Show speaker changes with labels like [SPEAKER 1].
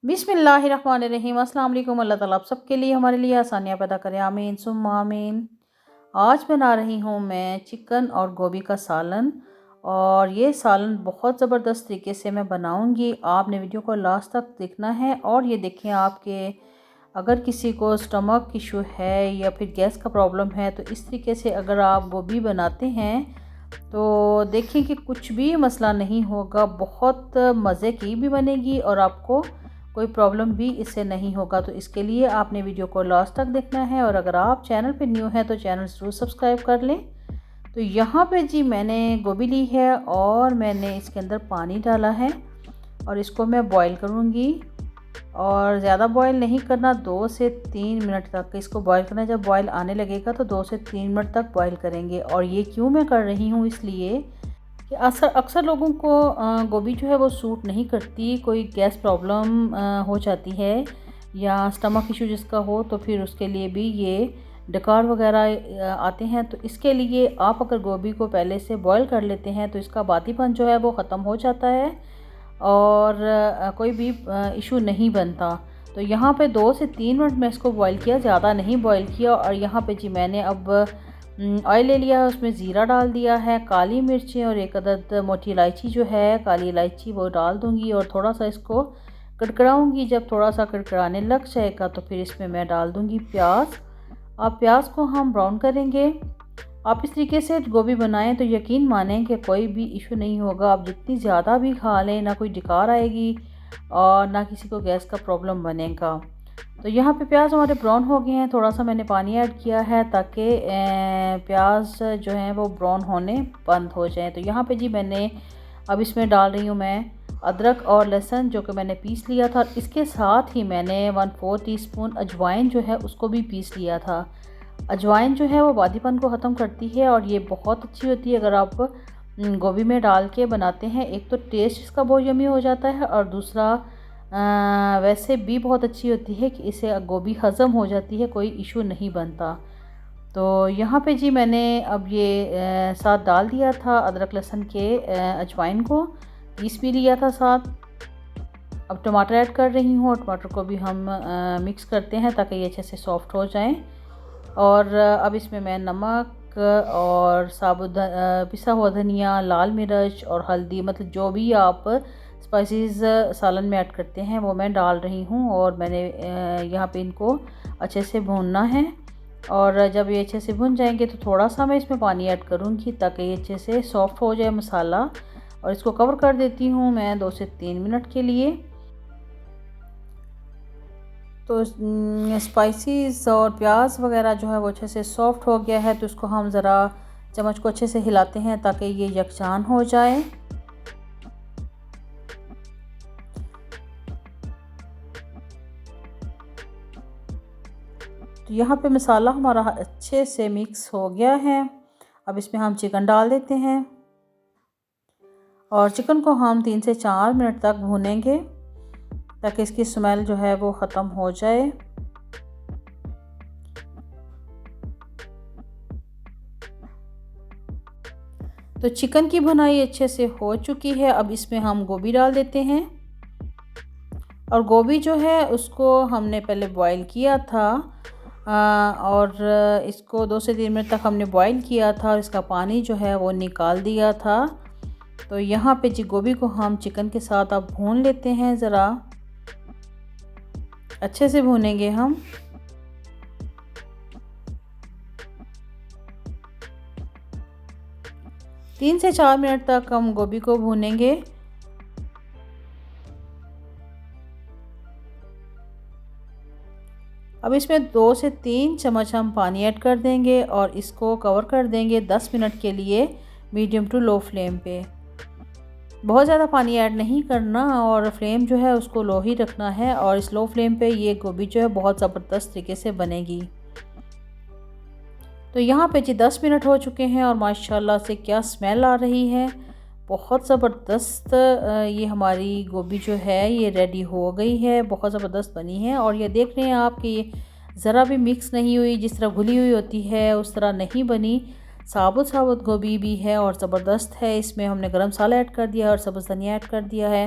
[SPEAKER 1] बिस्मिल्लाहिर्रहमानिर्रहीम। अस्सलाम वालेकुम। अल्लाह ताला आप सबके लिए हमारे लिए आसानियाँ पैदा करें, आमीन सुम्मा आमीन। आज बना रही हूँ मैं चिकन और गोभी का सालन, और ये सालन बहुत ज़बरदस्त तरीके से मैं बनाऊँगी। आपने वीडियो को लास्ट तक देखना है। और ये देखें, आपके अगर किसी को स्टमक इशू है या फिर गैस का प्रॉब्लम है, तो इस तरीके से अगर आप गोभी बनाते हैं तो देखें कि कुछ भी मसला नहीं होगा, बहुत मज़े की भी बनेगी और आपको कोई प्रॉब्लम भी इससे नहीं होगा। तो इसके लिए आपने वीडियो को लास्ट तक देखना है, और अगर आप चैनल पे न्यू हैं तो चैनल ज़रूर सब्सक्राइब कर लें। तो यहाँ पे जी मैंने गोभी ली है और मैंने इसके अंदर पानी डाला है और इसको मैं बॉईल करूँगी। और ज़्यादा बॉईल नहीं करना, 2 से 3 मिनट तक इसको बॉईल करना है। जब बॉईल आने लगेगा तो 2 से 3 मिनट तक बॉईल करेंगे। और ये क्यों मैं कर रही हूँ, इसलिए कि अक्सर लोगों को गोभी जो है वो सूट नहीं करती, कोई गैस प्रॉब्लम हो जाती है या स्टमक इशू जिसका हो, तो फिर उसके लिए भी ये डकार वगैरह आते हैं। तो इसके लिए आप अगर गोभी को पहले से बॉईल कर लेते हैं तो इसका बातीपन जो है वो ख़त्म हो जाता है और कोई भी इशू नहीं बनता। तो यहाँ पे 2 से 3 मिनट मैं इसको बॉईल किया, ज़्यादा नहीं बॉईल किया। और यहाँ पे जी मैंने अब ऑयल ले लिया है, उसमें ज़ीरा डाल दिया है, काली मिर्चें और एक अदद मोटी इलायची जो है काली इलायची वो डाल दूँगी और थोड़ा सा इसको कड़कड़ाऊँगी। जब थोड़ा सा कड़कड़ाने लग जाएगा तो फिर इसमें मैं डाल दूँगी प्याज। अब प्याज को हम ब्राउन करेंगे। आप इस तरीके से गोभी बनाएं तो यकीन मानें कि कोई भी इशू नहीं होगा। आप जितनी ज़्यादा भी खा लें, ना कोई डकार आएगी और ना किसी को गैस का प्रॉब्लम बनेगा। तो यहाँ पे प्याज हमारे ब्राउन हो गए हैं। थोड़ा सा मैंने पानी ऐड किया है ताकि प्याज जो हैं वो ब्राउन होने बंद हो जाएं। तो यहाँ पे जी मैंने अब इसमें डाल रही हूँ मैं अदरक और लहसुन जो कि मैंने पीस लिया था। इसके साथ ही मैंने 1/4 टीस्पून अजवाइन जो है उसको भी पीस लिया था। अजवाइन जो है वो बादीपन को ख़त्म करती है और ये बहुत अच्छी होती है अगर आप गोभी में डाल के बनाते हैं। एक तो टेस्ट इसका बहुत यमी हो जाता है और दूसरा वैसे भी बहुत अच्छी होती है कि इसे गोभी हज़म हो जाती है, कोई इशू नहीं बनता। तो यहाँ पे जी मैंने अब ये साथ डाल दिया था अदरक लहसुन के अजवाइन को पीस भी लिया था साथ। अब टमाटर ऐड कर रही हूँ और टमाटर को भी हम मिक्स करते हैं ताकि ये अच्छे से सॉफ्ट हो जाएं। और अब इसमें मैं नमक और साबुत पिसा हुआ धनिया, लाल मिर्च और हल्दी, मतलब जो भी आप स्पाइसेस सालन में ऐड करते हैं वो मैं डाल रही हूँ। और मैंने यहाँ पे इनको अच्छे से भूनना है। और जब ये अच्छे से भुन जाएंगे तो थोड़ा सा मैं इसमें पानी ऐड करूँगी ताकि ये अच्छे से सॉफ्ट हो जाए मसाला। और इसको कवर कर देती हूँ मैं 2 से 3 मिनट के लिए। तो स्पाइसेस और प्याज वगैरह जो है वो अच्छे से सॉफ्ट हो गया है। तो इसको हम ज़रा चम्मच को अच्छे से हिलाते हैं ताकि ये यकजान हो जाए। तो यहाँ पे मसाला हमारा अच्छे से मिक्स हो गया है। अब इसमें हम चिकन डाल देते हैं और चिकन को हम 3 से 4 मिनट तक भूनेंगे ताकि इसकी स्मेल जो है वो ख़त्म हो जाए। तो चिकन की भुनाई अच्छे से हो चुकी है। अब इसमें हम गोभी डाल देते हैं। और गोभी जो है उसको हमने पहले बॉईल किया था और इसको 2 से 3 मिनट तक हमने बॉईल किया था। इसका पानी जो है वो निकाल दिया था। तो यहाँ पे जी गोभी को हम चिकन के साथ अब भून लेते हैं, ज़रा अच्छे से भूनेंगे हम। तीन से 4 मिनट तक हम गोभी को भूनेंगे। अब इसमें 2 से 3 चम्मच हम पानी ऐड कर देंगे और इसको कवर कर देंगे 10 मिनट के लिए मीडियम टू लो फ्लेम पे। बहुत ज़्यादा पानी ऐड नहीं करना और फ्लेम जो है उसको लो ही रखना है। और इस लो फ्लेम पे ये गोभी जो है बहुत ज़बरदस्त तरीके से बनेगी। तो यहाँ पे जी 10 मिनट हो चुके हैं और माशाल्लाह से क्या स्मेल आ रही है, बहुत ज़बरदस्त। ये हमारी गोभी जो है ये रेडी हो गई है, बहुत ज़बरदस्त बनी है। और ये देख रहे हैं आप कि ये ज़रा भी मिक्स नहीं हुई, जिस तरह घुली हुई होती है उस तरह नहीं बनी। साबुत गोभी भी है और ज़बरदस्त है। इसमें हमने गरम मसाला ऐड कर दिया और सब्ज़ धनिया ऐड कर दिया है।